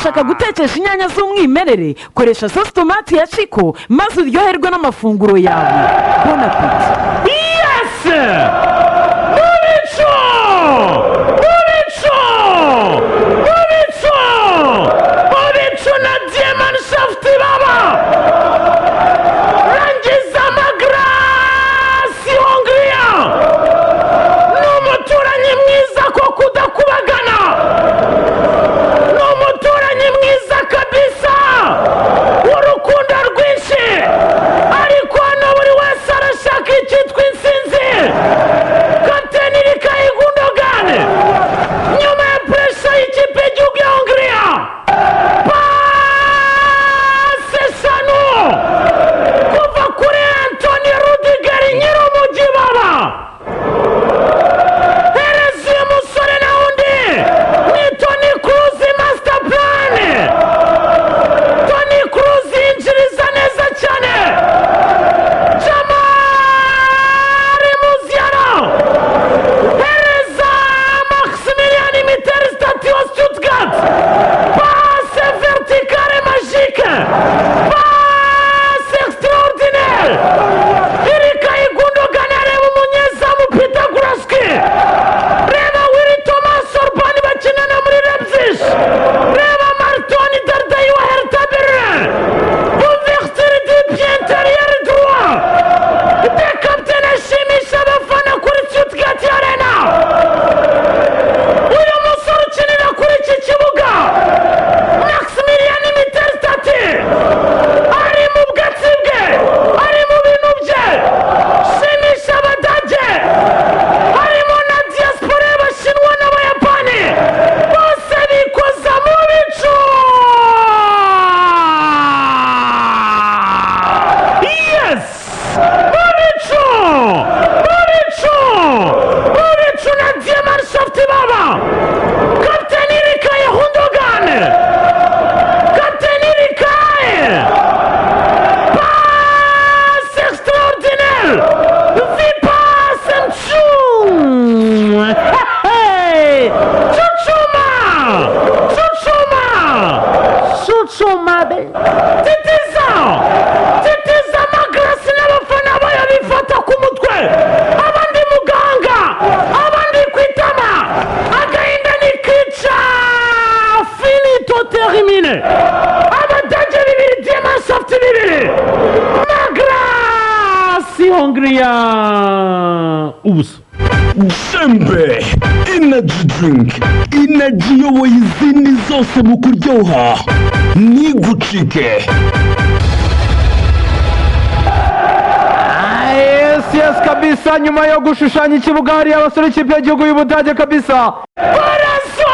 urashaka gutekesha inyanya z'umwimerere koresha sosi tomati ya Chico maze uryoherwe n'amafunguro yawe. Bon appétit. Yes! Mubico! Mubico! Mubico! Mubico na Diamond baba! Rangiza amagrasi Hongria! N'umuturanyi mwiza ko kudakubagana! N'umuturanyi mwiza kabisa! Urukundo rwinshi! Ariko hano buri wese arashaka icyitwa insinzi! Kapiteni Ilkay Gundogan! Nyuma ya puresha y'ikipe y'igihugu ya Hongria! Pase eshanu! Kuva kuri Antonio Rudiger nyir'umujyi baba! Hereza uyu musore na undi! Ni Toni Kroos master plan! Toni Kroos yinjiriza neza cyane! Jamal Musiala! Hereza Maximilian Mittelstadt wa Stuttgart! Passe verticale magique! Passe extraordinaire! Ilkay Gundogan areba umunyezamu Peter Grushki! Reba Willy Thomas Orban bakinana muri Leipzig! Reba Martin Dardai wa Hertha Berlin! Ouverture du pied intérieur droit! De kapiteni ashimisha abafana kuri Stuttgart Arena! Uyu musore ukinira kuri iki kibuga Maximilian Mittelstadt ari mu bwatsi bwe ari mu bintu bye shimisha abadage harimo na diaspora y'abashinwa n'abayapani bose bikoza mu bicu. Yes! Mu bicu! Mu bicu! Mu bicu na Diamond baba! Kapiteni Ilkay Gundogan! Kapiteni Ilkay! Passe extraordinaire! Vipasse Mchum! Hey! Chuchuma! Chuchuma! Chuchuma! Titiza! Titiza amagrasi n'abafana bayo bifata ku mutwe! Abandi muganga! Abandi kwitama! Agahinda nikica! Finito termine! Abadage bibiri Diamond bibiri! Magrasi Hongria! Ubusa! Sembe Energy Drink, Energy iyoboye izindi zose mu kuryoha ntigucike. Yes kabisa, nyuma yo gushushanya ikibuga hariya abasore ikipe y'igihugu y'Ubudage kabisa. Baraza!